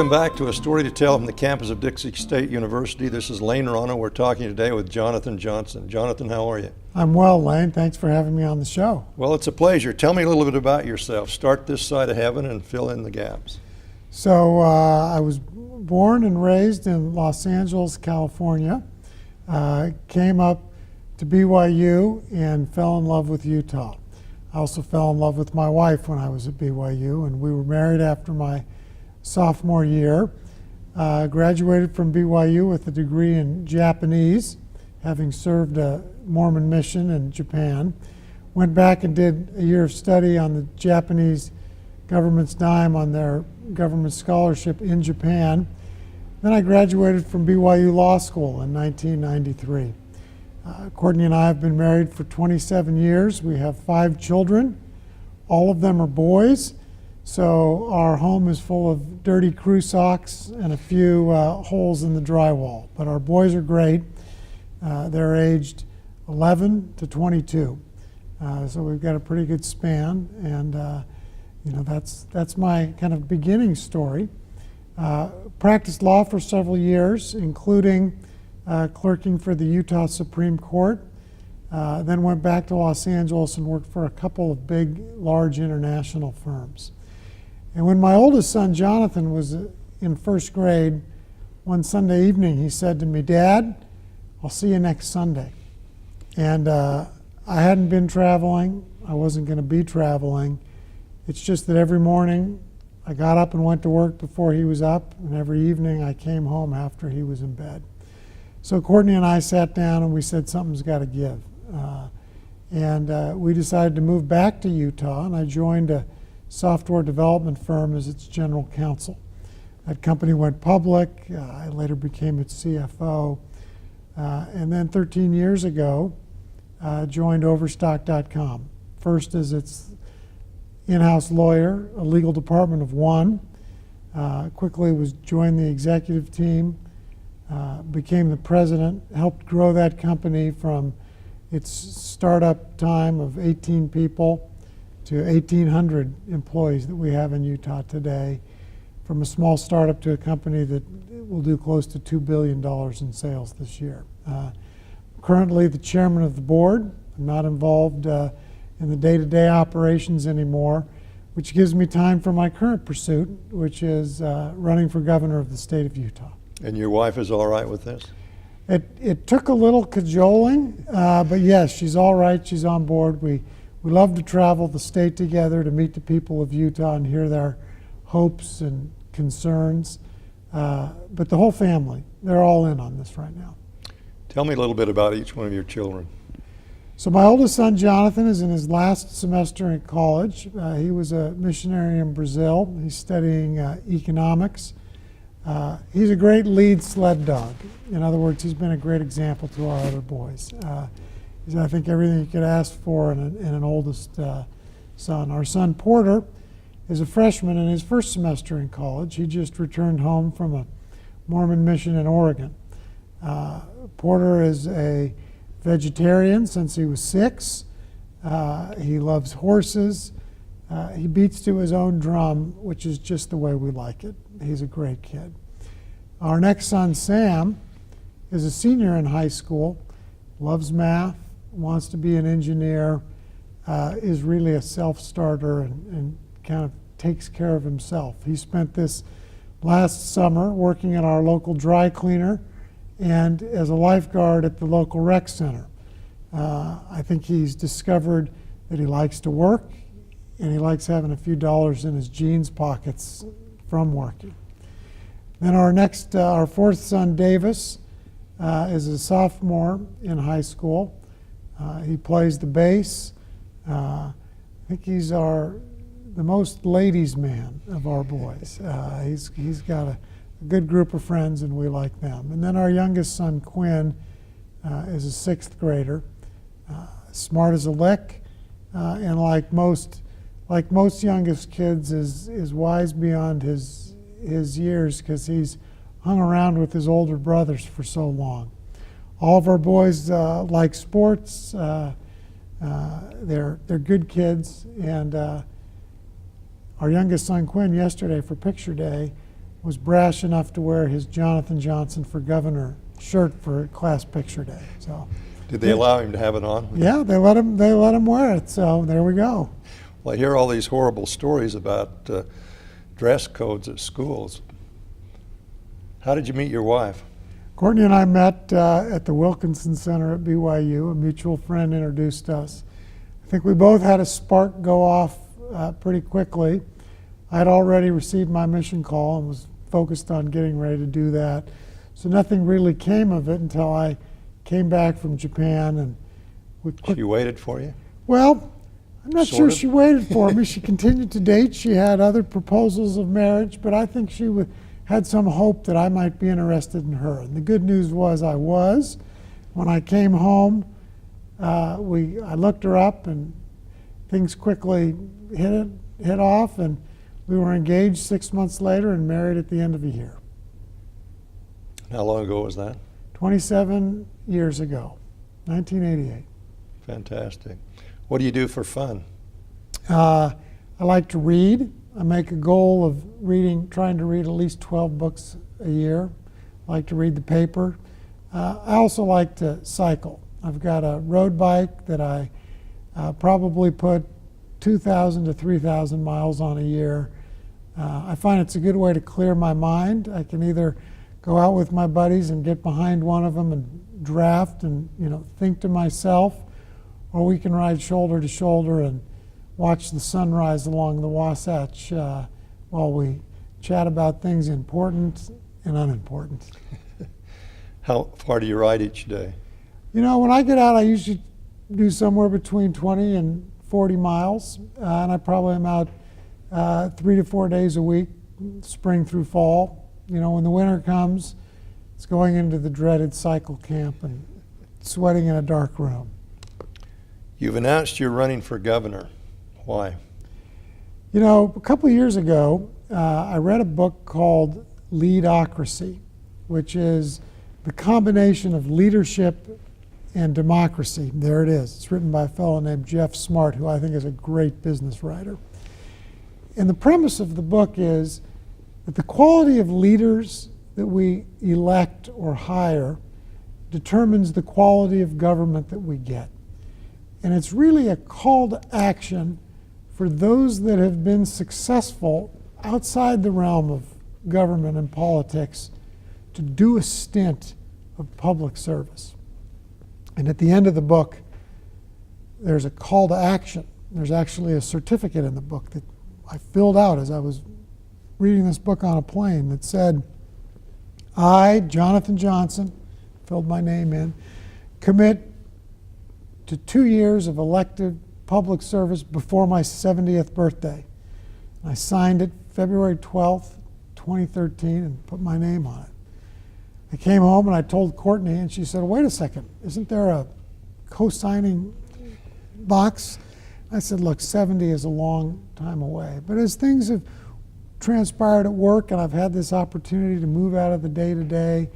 Welcome back to A Story to Tell from the campus of Dixie State University. This is Lane Ronnow. We're talking today with Jonathan Johnson. Jonathan, how are you? I'm well, Lane. Thanks for having me on the show. Well, it's a pleasure. Tell me a little bit about yourself. Start this side of heaven and fill in the gaps. So I was born and raised in Los Angeles, California. Came up to BYU and fell in love with Utah. I also fell in love with my wife when I was at BYU, and we were married after my sophomore year. Graduated from BYU with a degree in Japanese, having served a Mormon mission in Japan. Went back and did a year of study on the Japanese government's dime on their government scholarship in Japan. Then I graduated from BYU Law School in 1993. Courtney and I have been married for 27 years. We have 5 children. All of them are boys. So our home is full of dirty crew socks and a few holes in the drywall. But our boys are great. They're aged 11 to 22. So we've got a pretty good span. And that's my kind of beginning story. Practiced law for several years, including clerking for the Utah Supreme Court. Then went back to Los Angeles and worked for a couple of big, large international firms. And when my oldest son, Jonathan, was in first grade, one Sunday evening, he said to me, "Dad, I'll see you next Sunday." And I hadn't been traveling. I wasn't going to be traveling. It's just that every morning I got up and went to work before he was up, and every evening I came home after he was in bed. So Courtney and I sat down and we said something's got to give. We decided to move back to Utah, and I joined a software development firm as its general counsel. That company went public. I later became its CFO. And then 13 years ago, joined Overstock.com, first as its in-house lawyer, a legal department of 1. Quickly joined the executive team, became the president, helped grow that company from its startup time of 18 people to 1,800 employees that we have in Utah today, from a small startup to a company that will do close to $2 billion in sales this year. Currently the chairman of the board. I'm not involved in the day-to-day operations anymore, which gives me time for my current pursuit, which is running for governor of the state of Utah. And your wife is all right with this? It took a little cajoling, but yes, she's all right. She's on board. We love to travel the state together to meet the people of Utah and hear their hopes and concerns. But the whole family, they're all in on this right now. Tell me a little bit about each one of your children. So my oldest son, Jonathan, is in his last semester in college. He was a missionary in Brazil. He's studying economics. He's a great lead sled dog. In other words, he's been a great example to our other boys. He's, I think, everything you could ask for in an oldest son. Our son, Porter, is a freshman in his first semester in college. He just returned home from a Mormon mission in Oregon. Porter is a vegetarian since he was 6. He loves horses. He beats to his own drum, which is just the way we like it. He's a great kid. Our next son, Sam, is a senior in high school, loves math, wants to be an engineer, is really a self-starter and kind of takes care of himself. He spent this last summer working at our local dry cleaner and as a lifeguard at the local rec center. I think he's discovered that he likes to work and he likes having a few dollars in his jeans pockets from working. Then our fourth son, Davis, is a sophomore in high school. He plays the bass. I think he's the most ladies' man of our boys. He's got a good group of friends, and we like them. And then our youngest son, Quinn, is a 6th grader, smart as a lick, and like most youngest kids, is wise beyond his years because he's hung around with his older brothers for so long. All of our boys like sports. They're good kids, and our youngest son Quinn yesterday for picture day was brash enough to wear his Jonathan Johnson for Governor shirt for class picture day. So, Did they allow him to have it on? yeah, they let him wear it. So there we go. Well, I hear all these horrible stories about dress codes at schools. How did you meet your wife? Courtney and I met at the Wilkinson Center at BYU. A mutual friend introduced us. I think we both had a spark go off pretty quickly. I had already received my mission call and was focused on getting ready to do that. So nothing really came of it until I came back from Japan. And She waited for you? well, I'm not Sort sure of. she waited for me. She continued to date. She had other proposals of marriage, but I think she had some hope that I might be interested in her. And the good news was I was. When I came home, I looked her up, and things quickly hit off, and we were engaged 6 months later and married at the end of a year. How long ago was that? 27 years ago, 1988. Fantastic. What do you do for fun? I like to read. I make a goal of trying to read at least 12 books a year. I like to read the paper. I also like to cycle. I've got a road bike that I probably put 2,000 to 3,000 miles on a year. I find it's a good way to clear my mind. I can either go out with my buddies and get behind one of them and draft and think to myself, or we can ride shoulder to shoulder and watch the sunrise along the Wasatch while we chat about things important and unimportant. How far do you ride each day? When I get out, I usually do somewhere between 20 and 40 miles, and I probably am out 3 to 4 days a week, spring through fall. When the winter comes, it's going into the dreaded cycle camp and sweating in a dark room. You've announced you're running for governor. Why? A couple of years ago, I read a book called Leadocracy, which is the combination of leadership and democracy. There it is. It's written by a fellow named Jeff Smart, who I think is a great business writer. And the premise of the book is that the quality of leaders that we elect or hire determines the quality of government that we get. And it's really a call to action for those that have been successful outside the realm of government and politics to do a stint of public service. And at the end of the book, there's a call to action. There's actually a certificate in the book that I filled out as I was reading this book on a plane that said, I, Jonathan Johnson, filled my name in, commit to 2 years of elected public service before my 70th birthday. I signed it February 12th, 2013, and put my name on it. I came home and I told Courtney, and she said, wait a second, isn't there a co-signing box? I said, look, 70 is a long time away. But as things have transpired at work, and I've had this opportunity to move out of the day-to-day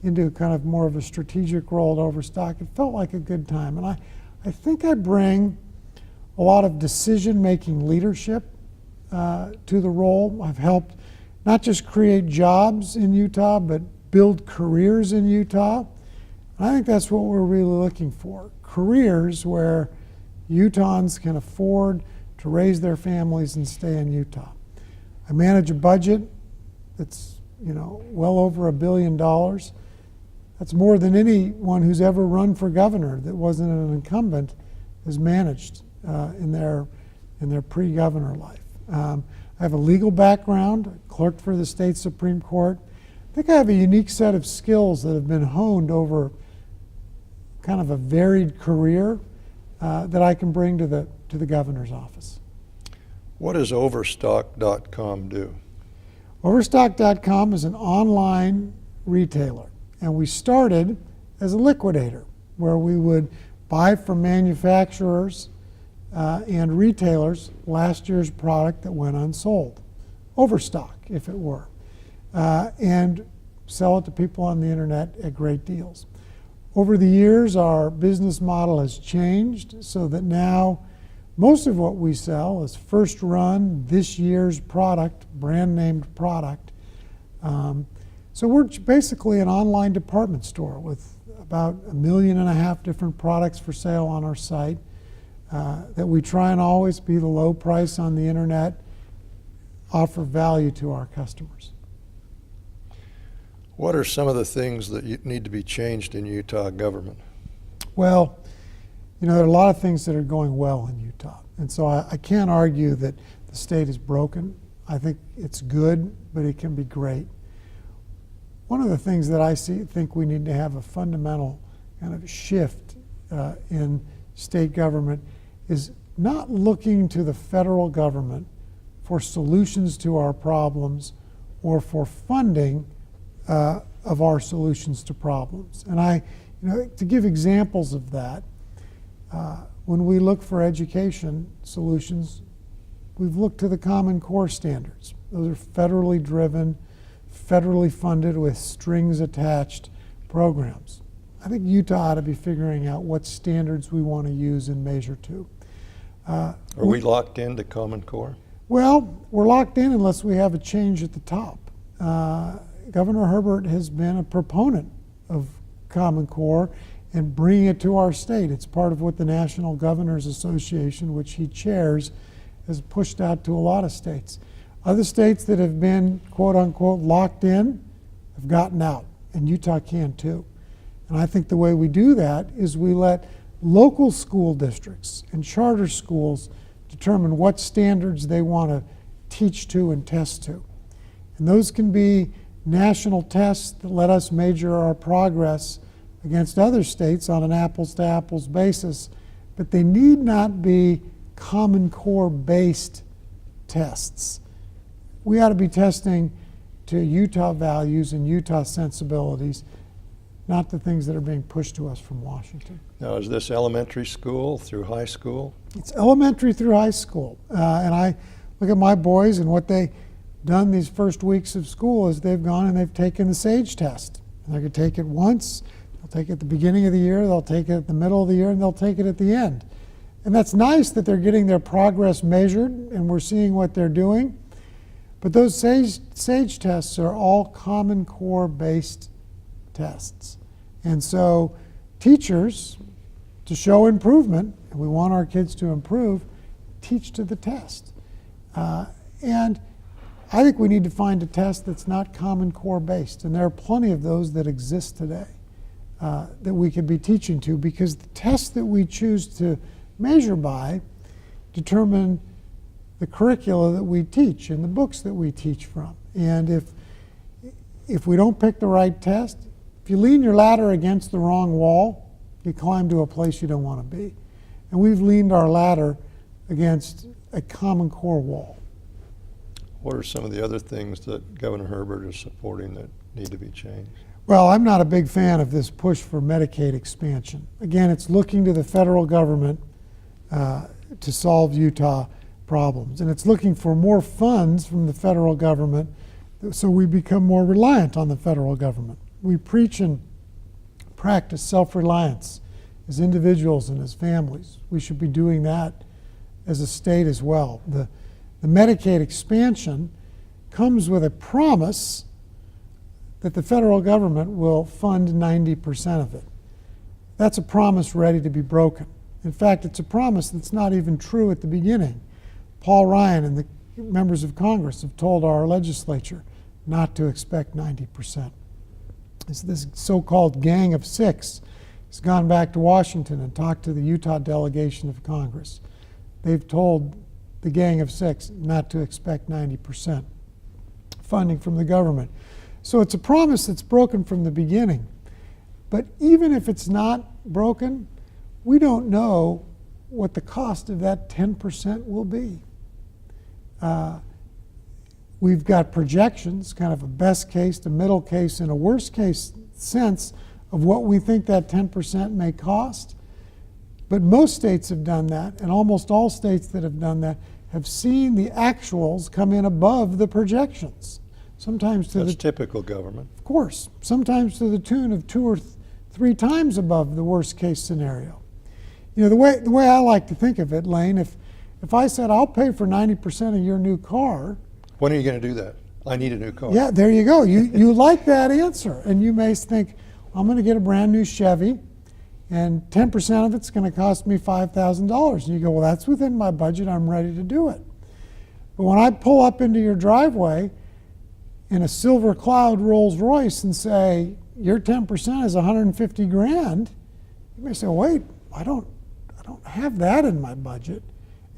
into kind of more of a strategic role at Overstock, it felt like a good time. And I think I bring a lot of decision-making leadership to the role. I've helped not just create jobs in Utah, but build careers in Utah. And I think that's what we're really looking for. Careers where Utahns can afford to raise their families and stay in Utah. I manage a budget that's well over $1 billion. That's more than anyone who's ever run for governor that wasn't an incumbent has managed in their pre-governor life. I have a legal background, I clerked for the state Supreme Court. I think I have a unique set of skills that have been honed over kind of a varied career that I can bring to the governor's office. What does Overstock.com do? Overstock.com is an online retailer, and we started as a liquidator where we would buy from manufacturers and retailers last year's product that went unsold, overstock if it were, and sell it to people on the internet at great deals. Over the years, our business model has changed so that now most of what we sell is first run, this year's product, brand named product, So we're basically an online department store with about 1.5 million different products for sale on our site, that we try and always be the low price on the internet, offer value to our customers. What are some of the things that need to be changed in Utah government? Well, there are a lot of things that are going well in Utah. And so I can't argue that the state is broken. I think it's good, but it can be great. One of the things that I think we need to have a fundamental kind of shift in state government is not looking to the federal government for solutions to our problems or for funding of our solutions to problems. And to give examples of that, when we look for education solutions, we've looked to the Common Core standards. Those are federally driven, federally funded with strings attached programs. I think Utah ought to be figuring out what standards we want to use and measure to. Are we locked into Common Core? Well, we're locked in unless we have a change at the top. Governor Herbert has been a proponent of Common Core and bringing it to our state. It's part of what the National Governors Association, which he chairs, has pushed out to a lot of states. Other states that have been, quote unquote, locked in have gotten out, and Utah can too. And I think the way we do that is we let local school districts and charter schools determine what standards they want to teach to and test to. And those can be national tests that let us measure our progress against other states on an apples-to-apples basis, but they need not be Common Core-based tests. We ought to be testing to Utah values and Utah sensibilities, not the things that are being pushed to us from Washington. Now, is this elementary school through high school? It's elementary through high school. And I look at my boys, and what they've done these first weeks of school is they've gone and they've taken the SAGE test. And they're going to take it once, they'll take it at the beginning of the year, they'll take it at the middle of the year, and they'll take it at the end. And that's nice that they're getting their progress measured and we're seeing what they're doing. But those SAGE tests are all Common Core based tests. And so teachers, to show improvement, and we want our kids to improve, teach to the test. And I think we need to find a test that's not Common Core based. And there are plenty of those that exist today that we could be teaching to, because the tests that we choose to measure by determine the curricula that we teach and the books that we teach from. And if we don't pick the right test, if you lean your ladder against the wrong wall, you climb to a place you don't want to be. And we've leaned our ladder against a Common Core wall. What are some of the other things that Governor Herbert is supporting that need to be changed? Well, I'm not a big fan of this push for Medicaid expansion. Again, it's looking to the federal government to solve Utah problems. And it's looking for more funds from the federal government so we become more reliant on the federal government. We preach and practice self-reliance as individuals and as families. We should be doing that as a state as well. The Medicaid expansion comes with a promise that the federal government will fund 90% of it. That's a promise ready to be broken. In fact, it's a promise that's not even true at the beginning. Paul Ryan and the members of Congress have told our legislature not to expect 90%. This so-called Gang of Six has gone back to Washington and talked to the Utah delegation of Congress. They've told the Gang of Six not to expect 90% funding from the government. So it's a promise that's broken from the beginning. But even if it's not broken, we don't know what the cost of that 10% will be. We've got projections, kind of a best case, a middle case, and a worst case sense of what we think that 10% may cost. But most states have done that, and almost all states that have done that have seen the actuals come in above the projections. Sometimes to That's typical government. Of course, sometimes to the tune of 2 or 3 times above the worst case scenario. You know, the way I like to think of it, Lane, if I said I'll pay for 90% of your new car, When are you going to do that? I need a new car. Yeah, there you go. You like that answer. And you may think, I'm going to get a brand new Chevy, and 10% of it's going to cost me $5,000. And you go, well, that's within my budget. I'm ready to do it. But when I pull up into your driveway in a Silver Cloud Rolls Royce and say, your 10% is 150 grand, you may say, wait, I don't have that in my budget.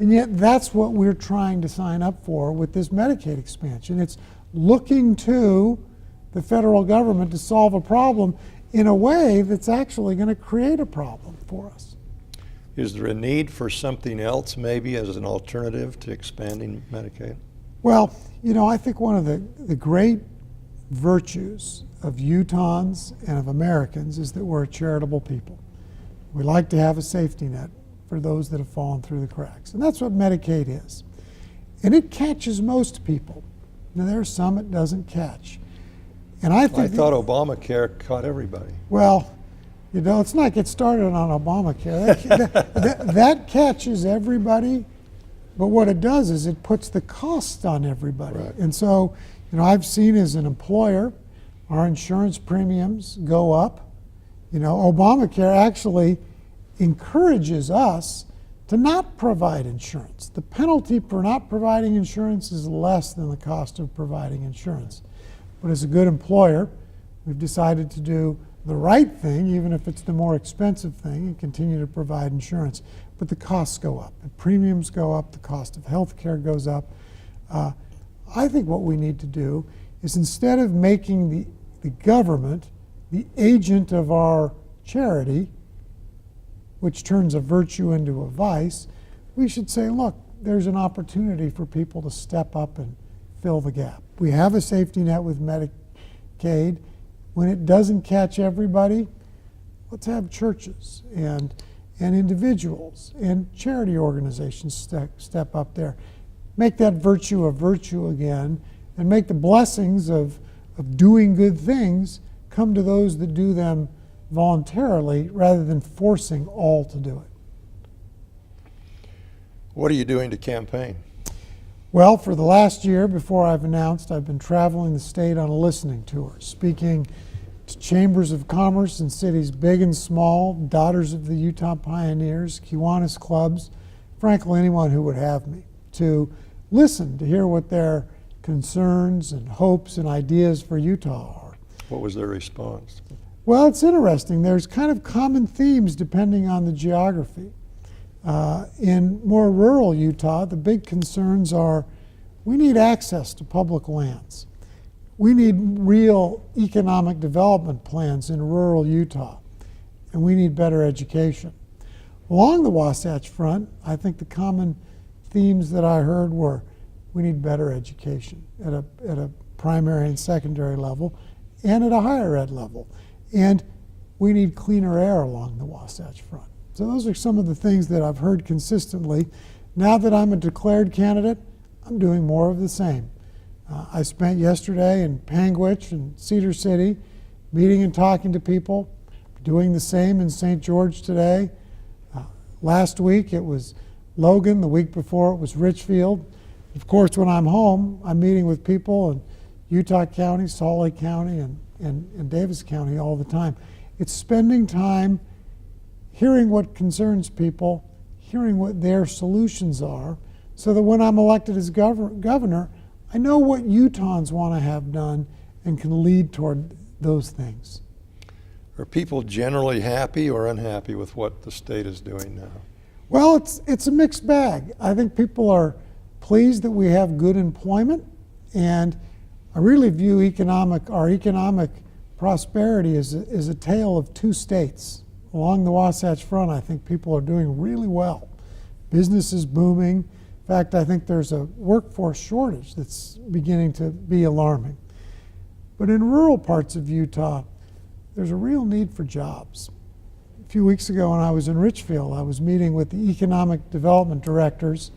And yet that's what we're trying to sign up for with this Medicaid expansion. It's looking to the federal government to solve a problem in a way that's actually going to create a problem for us. Is there a need for something else maybe as an alternative to expanding Medicaid? Well, I think one of the great virtues of Utahns and of Americans is that we're a charitable people. We like to have a safety net for those that have fallen through the cracks. And that's what Medicaid is. And it catches most people. Now, there are some it doesn't catch. And I thought Obamacare caught everybody. Well, let's not get started on Obamacare. That catches everybody, but what it does is it puts the cost on everybody. Right. And so, I've seen as an employer, our insurance premiums go up. Obamacare actually encourages us to not provide insurance. The penalty for not providing insurance is less than the cost of providing insurance. But as a good employer, we've decided to do the right thing, even if it's the more expensive thing, and continue to provide insurance. But the costs go up, the premiums go up, the cost of health care goes up. I think what we need to do is, instead of making the government the agent of our charity, which turns a virtue into a vice, we should say, look, there's an opportunity for people to step up and fill the gap. We have a safety net with Medicaid. When it doesn't catch everybody, let's have churches and individuals and charity organizations step up there. Make that virtue a virtue again, and make the blessings of doing good things come to those that do them voluntarily rather than forcing all to do it. What are you doing to campaign? Well, for the last year, before I've announced, I've been traveling the state on a listening tour, speaking to chambers of commerce in cities big and small, Daughters of the Utah Pioneers, Kiwanis clubs, frankly, anyone who would have me, to listen, to hear what their concerns and hopes and ideas for Utah are. What was their response? Well, it's interesting. There's kind of common themes depending on the geography. In more rural Utah, the big concerns are we need access to public lands. We need real economic development plans in rural Utah, and we need better education. Along the Wasatch Front, I think the common themes that I heard were we need better education at a primary and secondary level and at a higher ed level. And we need cleaner air along the Wasatch Front. So those are some of the things that I've heard consistently. Now that I'm a declared candidate, I'm doing more of the same. I spent yesterday in Panguitch and Cedar City meeting and talking to people, doing the same in St. George today. Last week it was Logan, the week before it was Richfield. Of course, when I'm home, I'm meeting with people in Utah County, Salt Lake County, and Davis County all the time. It's spending time hearing what concerns people, hearing what their solutions are, so that when I'm elected as governor, I know what Utahns want to have done and can lead toward those things. Are people generally happy or unhappy with what the state is doing now? Well, it's a mixed bag. I think people are pleased that we have good employment, and I really view our economic prosperity as a tale of two states. Along the Wasatch Front, I think people are doing really well. Business is booming. In fact, I think there's a workforce shortage that's beginning to be alarming. But in rural parts of Utah, there's a real need for jobs. A few weeks ago when I was in Richfield, I was meeting with the economic development directors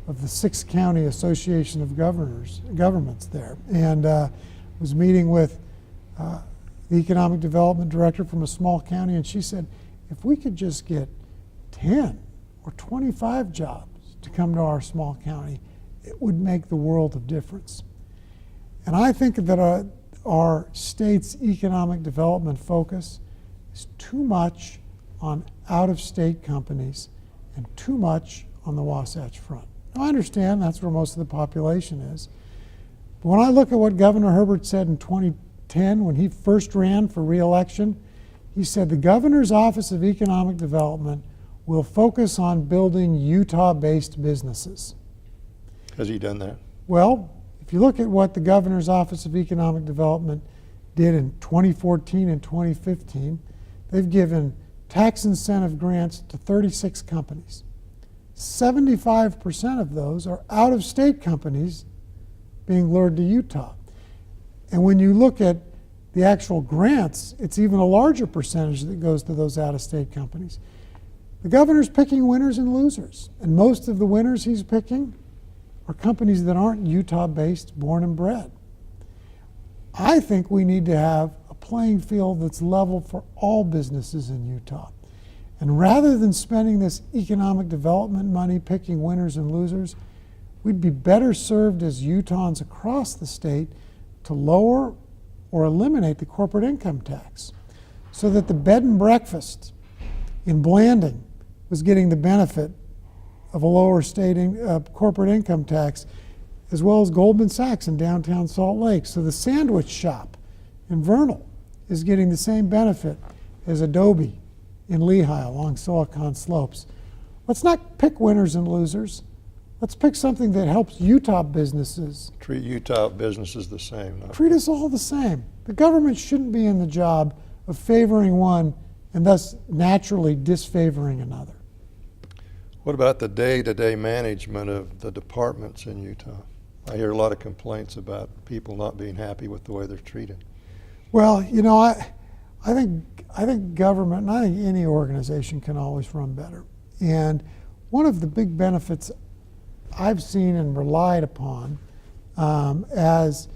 of the 6 County Association of Governments there, and was meeting with the economic development director from a small county, and she said, if we could just get 10 or 25 jobs to come to our small county, it would make the world of difference. And I think that our state's economic development focus is too much on out-of-state companies and too much on the Wasatch Front. Now, I understand that's where most of the population is. But when I look at what Governor Herbert said in 2010 when he first ran for re-election, he said the Governor's Office of Economic Development will focus on building Utah-based businesses. Has he done that? Well, if you look at what the Governor's Office of Economic Development did in 2014 and 2015, they've given tax incentive grants to 36 companies. 75% of those are out-of-state companies being lured to Utah. And when you look at the actual grants, it's even a larger percentage that goes to those out-of-state companies. The governor's picking winners and losers, and most of the winners he's picking are companies that aren't Utah-based, born and bred. I think we need to have a playing field that's level for all businesses in Utah. And rather than spending this economic development money picking winners and losers, we'd be better served as Utahns across the state to lower or eliminate the corporate income tax so that the bed and breakfast in Blanding was getting the benefit of a lower corporate income tax, as well as Goldman Sachs in downtown Salt Lake. So the sandwich shop in Vernal is getting the same benefit as Adobe in Lehigh along Silicon Slopes. Let's not pick winners and losers. Let's pick something that helps Utah businesses. Treat Utah businesses the same. Treat us all the same. The government shouldn't be in the job of favoring one and thus naturally disfavoring another. What about the day-to-day management of the departments in Utah? I hear a lot of complaints about people not being happy with the way they're treated. Well, you know, I think government, and I think any organization can always run better. And one of the big benefits I've seen and relied upon as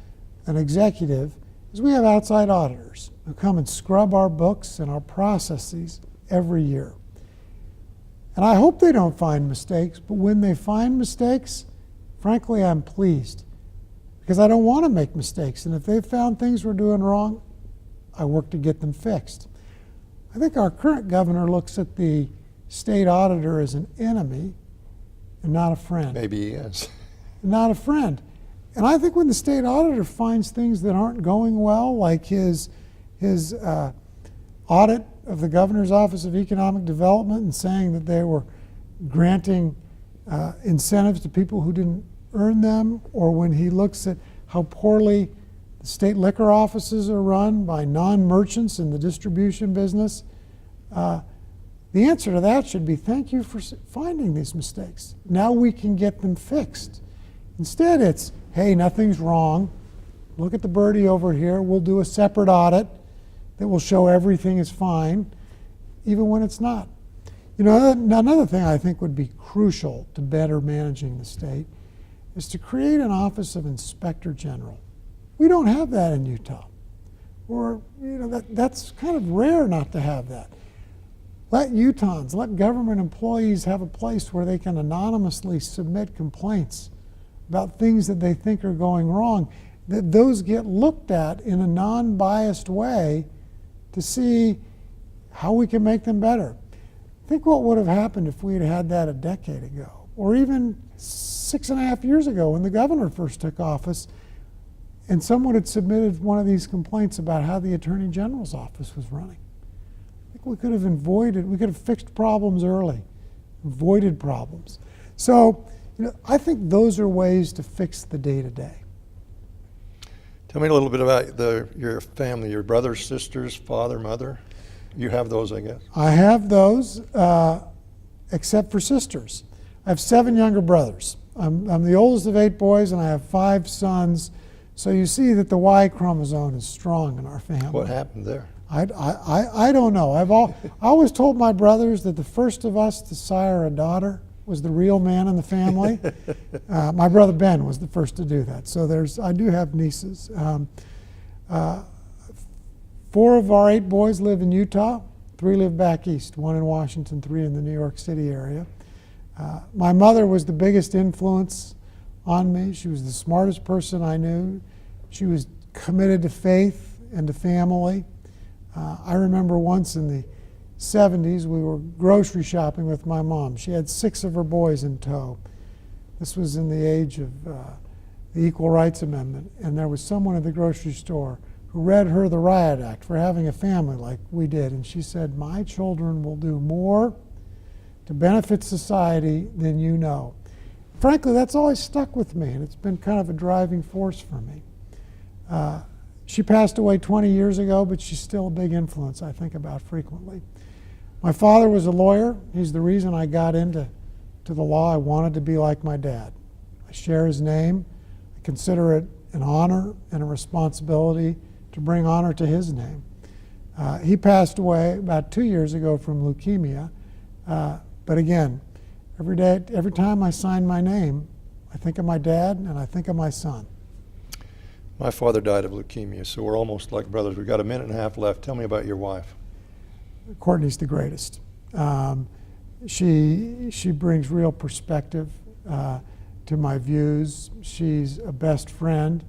an executive is we have outside auditors who come and scrub our books and our processes every year. And I hope they don't find mistakes, but when they find mistakes, frankly, I'm pleased because I don't want to make mistakes. And if they've found things we're doing wrong, I work to get them fixed. I think our current governor looks at the state auditor as an enemy and not a friend. Maybe he is. Not a friend. And I think when the state auditor finds things that aren't going well, like his audit of the Governor's Office of Economic Development and saying that they were granting incentives to people who didn't earn them, or when he looks at how poorly the state liquor offices are run by non-merchants in the distribution business, the answer to that should be thank you for finding these mistakes. Now we can get them fixed. Instead it's, hey, nothing's wrong. Look at the birdie over here. We'll do a separate audit that will show everything is fine, even when it's not. You know, another thing I think would be crucial to better managing the state is to create an Office of Inspector General. We don't have that in Utah. Or, you know, that's kind of rare not to have that. Let Utahns, let government employees have a place where they can anonymously submit complaints about things that they think are going wrong, that those get looked at in a non-biased way to see how we can make them better. Think what would have happened if we had had that a decade ago, or even 6.5 years ago when the governor first took office and someone had submitted one of these complaints about how the Attorney General's office was running. I think we could have fixed problems early, avoided problems. So, you know, I think those are ways to fix the day-to-day. Tell me a little bit about your family, your brothers, sisters, father, mother. You have those, I guess. I have those, except for sisters. I have 7 younger brothers. I'm the oldest of 8 boys, and I have 5 sons. So you see that the Y chromosome is strong in our family. What happened there? I don't know. I always told my brothers that the first of us to sire a daughter was the real man in the family. My brother Ben was the first to do that. So I do have nieces. 4 of our 8 boys live in Utah. 3 live back east, 1 in Washington, 3 in the New York City area. My mother was the biggest influence on me. She was the smartest person I knew. She was committed to faith and to family. I remember once in the 70s, we were grocery shopping with my mom. She had 6 of her boys in tow. This was in the age of the Equal Rights Amendment, and there was someone at the grocery store who read her the Riot Act for having a family like we did, and she said, "My children will do more to benefit society than you know." Frankly, that's always stuck with me, and it's been kind of a driving force for me. She passed away 20 years ago, but she's still a big influence I think about frequently. My father was a lawyer. He's the reason I got into the law. I wanted to be like my dad. I share his name. I consider it an honor and a responsibility to bring honor to his name. He passed away about 2 years ago from leukemia. But again, every time I sign my name, I think of my dad and I think of my son. My father died of leukemia, so we're almost like brothers. We've got a minute and a half left. Tell me about your wife. Courtney's the greatest. She brings real perspective to my views. She's a best friend.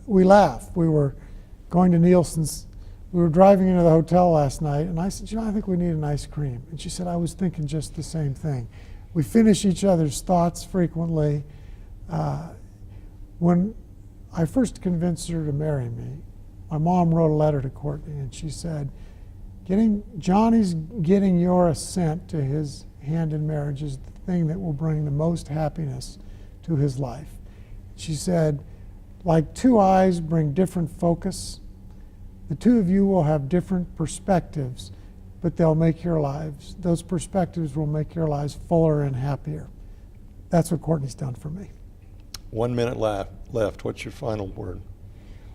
We laugh. We were going to Nielsen's. We were driving into the hotel last night, and I said, I think we need an ice cream. And she said, I was thinking just the same thing. We finish each other's thoughts frequently. When I first convinced her to marry me, my mom wrote a letter to Courtney, and she said, Johnny's getting your assent to his hand in marriage is the thing that will bring the most happiness to his life. She said, like 2 eyes bring different focus, the 2 of you will have different perspectives, but those perspectives will make your lives fuller and happier. That's what Courtney's done for me. 1 minute left. What's your final word?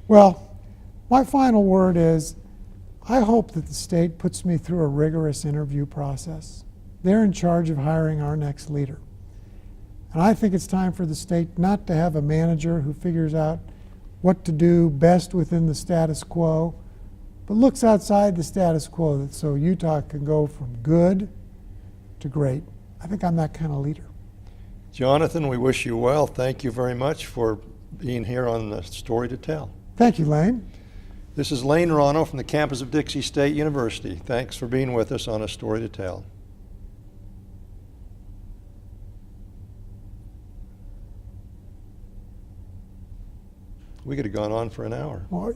Well, my final word is, I hope that the state puts me through a rigorous interview process. They're in charge of hiring our next leader. And I think it's time for the state not to have a manager who figures out what to do best within the status quo, but looks outside the status quo so Utah can go from good to great. I think I'm that kind of leader. Jonathan, we wish you well. Thank you very much for being here on the Story to Tell. Thank you, Lane. This is Lane Ronnow from the campus of Dixie State University. Thanks for being with us on A Story to Tell. We could have gone on for an hour. Well,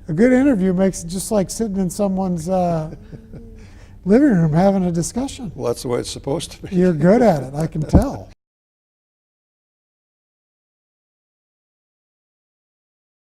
a good interview makes it just like sitting in someone's living room having a discussion. Well, that's the way it's supposed to be. You're good at it, I can tell.